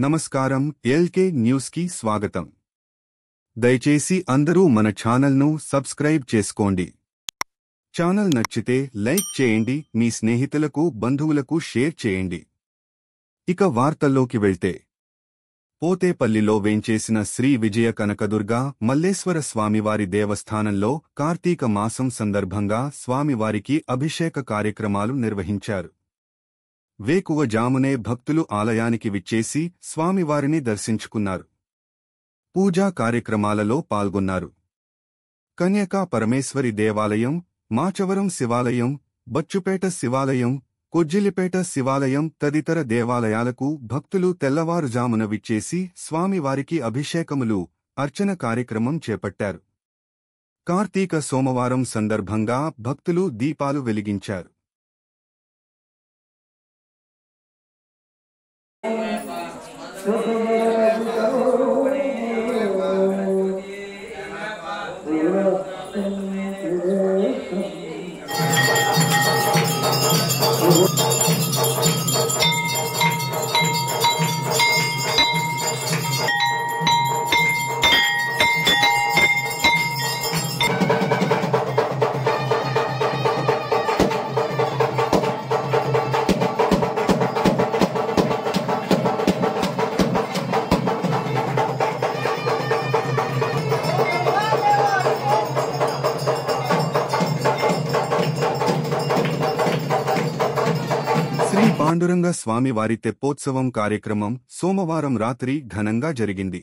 నమస్కారం LK news కి స్వాగతం. దయచేసి అందరూ మన ఛానల్ను సబ్స్క్రైబ్ చేసుకోండి. ఛానల్ నచ్చితే లైక్ చేయండి, మీ స్నేహితులకు బంధువులకు షేర్ చేయండి. ఇక వార్తల్లోకి వెళ్తే, పోతేపల్లిలో వేంచేసిన శ్రీ విజయ కనకదుర్గ మల్లేశ్వర స్వామివారి దేవస్థానంలో కార్తీక మాసం సందర్భంగా స్వామివారికి అభిషేక కార్యక్రమాలు నిర్వహించారు. వేకువజామునే భక్తులు ఆలయానికి విచ్చేసి స్వామివారిని దర్శించుకున్నారు. పూజా కార్యక్రమాలలో పాల్గొన్నారు. కన్యకా పరమేశ్వరి దేవాలయం, మాచవరం శివాలయం, బచ్చుపేట శివాలయం, కొజ్జిలిపేట శివాలయం తదితర దేవాలయాలకు భక్తులు తెల్లవారుజామున విచ్చేసి స్వామివారికి అభిషేకములు, అర్చన కార్యక్రమం చేపట్టారు. కార్తీక సోమవారం సందర్భంగా భక్తులు దీపాలు వెలిగించారు. శ్రీ పాండురంగ స్వామివారి తెప్పోత్సవం కార్యక్రమం సోమవారం రాత్రి ఘనంగా జరిగింది.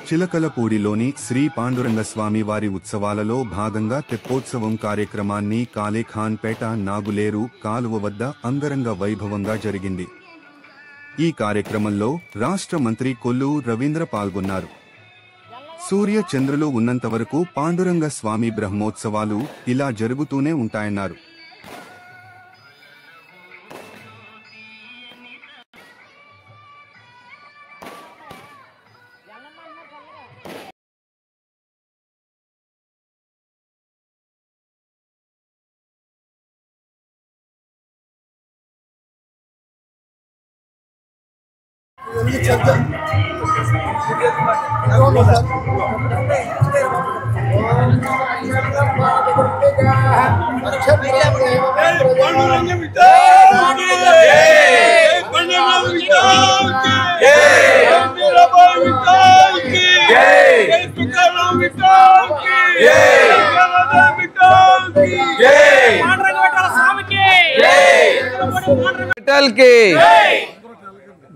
చిలకలపూడిలోని శ్రీ పాండురంగ స్వామివారి ఉత్సవాలలో భాగంగా తెప్పోత్సవం కార్యక్రమాన్ని కాలేఖాన్పేట నాగులేరు కాలువ వద్ద అంగరంగ వైభవంగా జరిగింది. ఈ కార్యక్రమంలో రాష్ట్ర మంత్రి కొల్లు రవీంద్ర పాల్గొన్నారు. సూర్య చంద్రులు ఉన్నంతవరకు పాండురంగ స్వామి బ్రహ్మోత్సవాలు ఇలా జరుగుతూనే ఉంటాయన్నారు.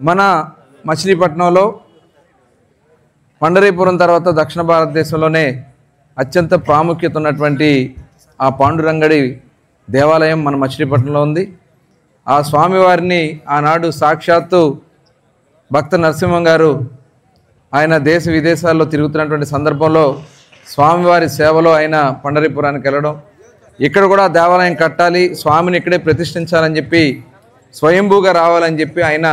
మన మచిలీపట్నంలో పండరీపురం తర్వాత దక్షిణ భారతదేశంలోనే అత్యంత ప్రాముఖ్యత ఉన్నటువంటి ఆ పాండురంగడి దేవాలయం మన మచిలీపట్నంలో ఉంది. ఆ స్వామివారిని ఆనాడు సాక్షాత్తు భక్త నరసింహం గారు ఆయన దేశ విదేశాల్లో తిరుగుతున్నటువంటి సందర్భంలో స్వామివారి సేవలో ఆయన పండరీపురానికి వెళ్ళడం, ఇక్కడ కూడా దేవాలయం కట్టాలి, స్వామిని ఇక్కడే ప్రతిష్ఠించాలని చెప్పి స్వయంభూగా రావాలని చెప్పి ఆయన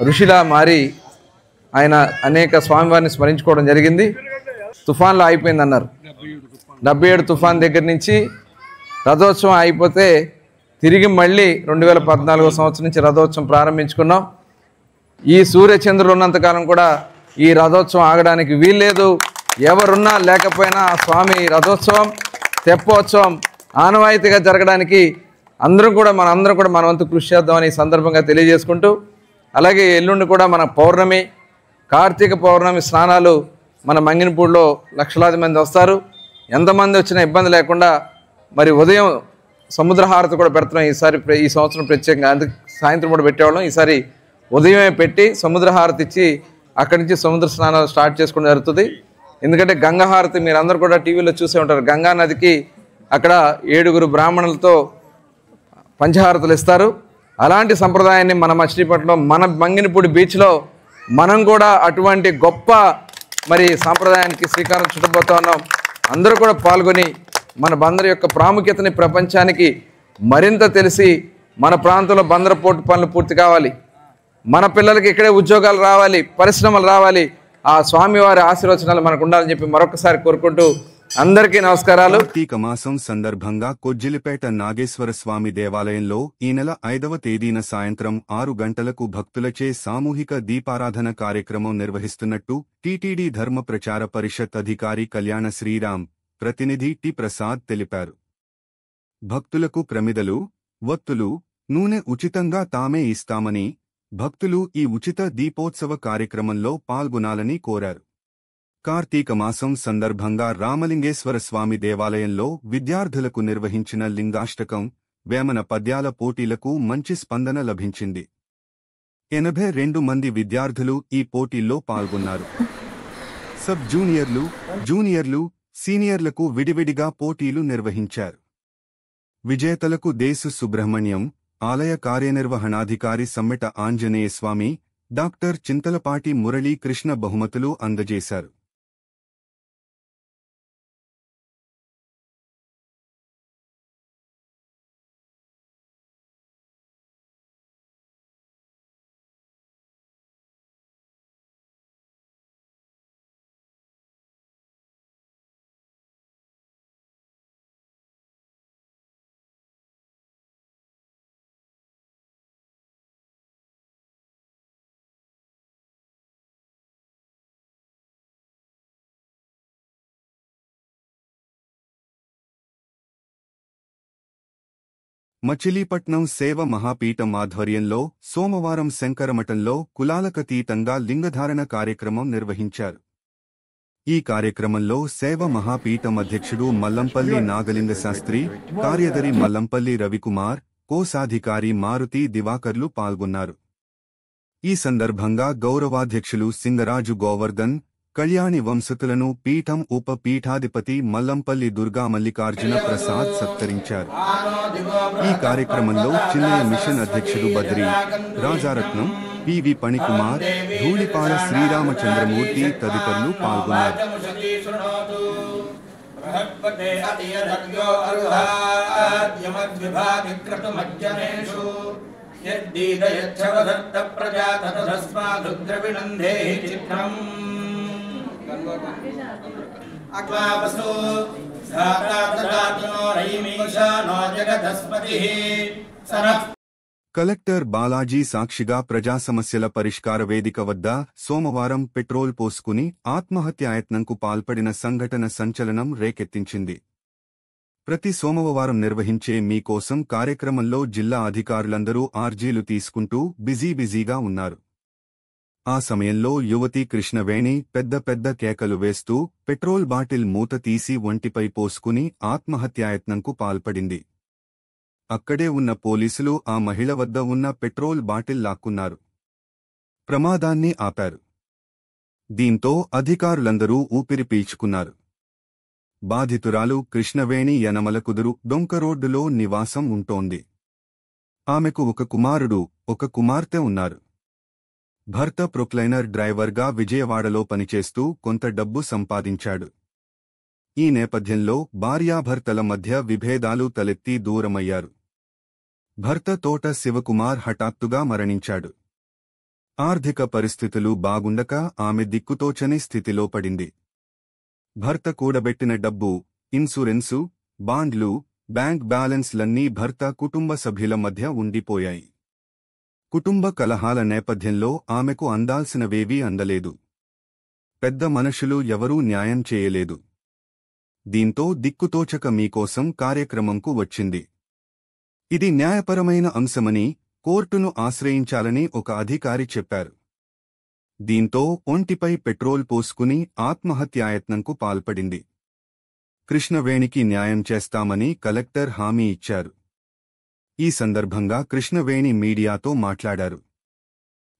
ఋషిలా మారి ఆయన అనేక స్వామివారిని స్మరించుకోవడం జరిగింది. తుఫాన్లో అయిపోయింది అన్నారు. 77 తుఫాన్ దగ్గర నుంచి రథోత్సవం అయిపోతే తిరిగి మళ్ళీ 2014 సంవత్సరం నుంచి రథోత్సవం ప్రారంభించుకున్నాం. ఈ సూర్యచంద్రులు ఉన్నంతకాలం కూడా ఈ రథోత్సవం ఆగడానికి వీల్లేదు. ఎవరున్నా లేకపోయినా ఆ స్వామి రథోత్సవం, తెప్పోత్సవం ఆనవాయితీగా జరగడానికి మనందరం కూడా మన వంతు కృషి చేద్దామని ఈ సందర్భంగా తెలియజేసుకుంటూ, అలాగే ఎల్లుండి కూడా మన పౌర్ణమి, కార్తీక పౌర్ణమి స్నానాలు మన మంగినపూడిలో లక్షలాది మంది వస్తారు. ఎంతమంది వచ్చినా ఇబ్బంది లేకుండా మరి ఉదయం సముద్రహారతి కూడా పెడుతున్నాం. ఈ సంవత్సరం ప్రత్యేకంగా అందుకు సాయంత్రం కూడా పెట్టేవాళ్ళం. ఈసారి ఉదయమే పెట్టి సముద్రహారతి ఇచ్చి అక్కడి నుంచి సముద్ర స్నానాలు స్టార్ట్ చేసుకోవడం జరుగుతుంది. ఎందుకంటే గంగాహారతి మీరు అందరూ కూడా టీవీలో చూసే ఉంటారు. గంగా నదికి అక్కడ 7 బ్రాహ్మణులతో పంచహారతులు ఇస్తారు. అలాంటి సంప్రదాయాన్ని మన మచిలీపట్నం, మన మంగినపూడి బీచ్లో మనం కూడా అటువంటి గొప్ప మరి సాంప్రదాయానికి శ్రీకారం చుట్టబోతా ఉన్నాం. అందరూ కూడా పాల్గొని మన బందరు యొక్క ప్రాముఖ్యతని ప్రపంచానికి మరింత తెలిసి మన ప్రాంతంలో బందరు పోర్టు పనులు పూర్తి కావాలి, మన పిల్లలకి ఇక్కడే ఉద్యోగాలు రావాలి, పరిశ్రమలు రావాలి. ఆ స్వామివారి ఆశీర్వచనాలు మనకు ఉండాలని చెప్పి మరొకసారి కోరుకుంటూ అందరికీ నమస్కారాలు. కార్తీక మాసం సందర్భంగా కొజ్జిలిపేట నాగేశ్వర స్వామి దేవాలయంలో ఈ నెల 5వ తేదీన సాయంత్రం 6 గంటలకు భక్తులచే సామూహిక దీపారాధన కార్యక్రమం నిర్వహిస్తున్నట్టు టీటీడీ ధర్మ ప్రచార పరిషత్ అధికారి కళ్యాణ శ్రీరామ్, ప్రతినిధి టి ప్రసాద్ తెలిపారు. భక్తులకు ప్రమిదలు, వత్తులు, నూనె ఉచితంగా తామే ఇస్తామని, భక్తులు ఈ ఉచిత దీపోత్సవ కార్యక్రమంలో పాల్గొనాలని కోరారు. కార్తీక మాసం సందర్భంగా రామలింగేశ్వర స్వామి దేవాలయంలో విద్యార్థులకు నిర్వహించిన లింగాష్టకం, వేమన పద్యాల పోటీలకు మంచి స్పందన లభించింది. 82 మంది విద్యార్థులు ఈ పోటీల్లో పాల్గొన్నారు. సబ్ జూనియర్లు, జూనియర్లు, సీనియర్లకు విడివిడిగా పోటీలు నిర్వహించారు. విజేతలకు దేశు సుబ్రహ్మణ్యం, ఆలయ కార్యనిర్వహణాధికారి సమ్మెట ఆంజనేయస్వామి, డాక్టర్ చింతలపాటి మురళీ కృష్ణ బహుమతులు అందజేశారు. మచిలీపట్నం సేవ మహాపీఠం ఆధ్వర్యంలో సోమవారం శంకరమఠంలో కులాలకతీతంగా లింగధారణ కార్యక్రమం నిర్వహించారు. ఈ కార్యక్రమంలో సేవ మహాపీఠం అధ్యక్షుడు మల్లంపల్లి నాగలింగశాస్త్రి, కార్యదరి మల్లంపల్లి రవికుమార్, కోశాధికారి మారుతి దివాకర్లు పాల్గొన్నారు. ఈ సందర్భంగా గౌరవాధ్యక్షులు సింగరాజు గోవర్ధన్, కళ్యాణి వంశతులను పీఠం ఉప పీఠాధిపతి మల్లంపల్లి దుర్గా మల్లికార్జున ప్రసాద్ సత్కరించారు. ఈ కార్యక్రమంలో చిన్నయ మిషన్ అధ్యక్షుడు బద్రి, రాజారత్నం, పివి పణికుమార్, ధూళిపాల శ్రీరామచంద్రమూర్తి తదితరులు పాల్గొన్నారు. కలెక్టర్ బాలాజీ సాక్షిగా ప్రజా సమస్యల పరిష్కార వేదిక వద్ద సోమవారం పెట్రోల్ పోసుకుని ఆత్మహత్యాయత్నంకు పాల్పడిన సంఘటన సంచలనం రేకెత్తించింది. ప్రతి సోమవారం నిర్వహించే మీకోసం కార్యక్రమంలో జిల్లా అధికారులందరూ ఆర్జీలు తీసుకుంటూ బిజీగా ఉన్నారు. ఆ సమయంలో యువతి కృష్ణవేణి పెద్ద పెద్ద కేకలు వేస్తూ పెట్రోల్ బాటిల్ మూత తీసి ఒంటిపై పోసుకుని ఆత్మహత్యాయత్నంకు పాల్పడింది. అక్కడే ఉన్న పోలీసులు ఆ మహిళ వద్ద ఉన్న పెట్రోల్ బాటిల్ లాక్కున్నారు. ప్రమాదాన్ని ఆపారు. దీంతో అధికారులందరూ ఊపిరి పీల్చుకున్నారు. బాధితురాలు కృష్ణవేణి యనమలకుదురు డొంకరోడ్డులో నివాసం ఉంటోంది. ఆమెకు ఒక కుమారుడు, ఒక కుమార్తె ఉన్నారు. భర్త ప్రొక్లైనర్ డ్రైవర్గా విజయవాడలో పనిచేస్తూ కొంత డబ్బు సంపాదించాడు. ఈ నేపథ్యంలో భార్యాభర్తల మధ్య విభేదాలు తలెత్తి దూరమయ్యారు. భర్త తోట శివకుమార్ హఠాత్తుగా మరణించాడు. ఆర్థిక పరిస్థితులు బాగుండక ఆమె దిక్కుతోచని స్థితిలో పడింది. భర్త కూడబెట్టిన డబ్బు, ఇన్సూరెన్సు, బాండ్లు, బ్యాంక్ బ్యాలెన్స్లన్నీ భర్త కుటుంబ సభ్యుల మధ్య ఉండిపోయాయి. కుటుంబ కలహాల నేపథ్యంలో ఆమెకు అందాల్సినవేవీ అందలేదు. పెద్ద మనుషులు ఎవరూ న్యాయం చేయలేదు. దీంతో దిక్కుతోచక మీకోసం కార్యక్రమంకు వచ్చింది. ఇది న్యాయపరమైన అంశమని, కోర్టును ఆశ్రయించాలని ఒక అధికారి చెప్పారు. దీంతో ఒంటిపై పెట్రోల్ పోసుకుని ఆత్మహత్యాయత్నంకు పాల్పడింది. కృష్ణవేణికి న్యాయం చేస్తామని కలెక్టర్ హామీ ఇచ్చారు. ఈ సందర్భంగా కృష్ణవేణి మీడియాతో మాట్లాడారు.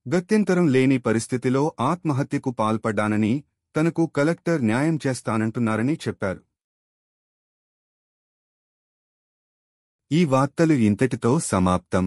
గత్యంతరం లేని పరిస్థితిలో ఆత్మహత్యకు పాల్పడ్డానని, తనకు కలెక్టర్ న్యాయం చేస్తానంటున్నారని చెప్పారు. ఈ వార్తలు ఇంతటితో సమాప్తం.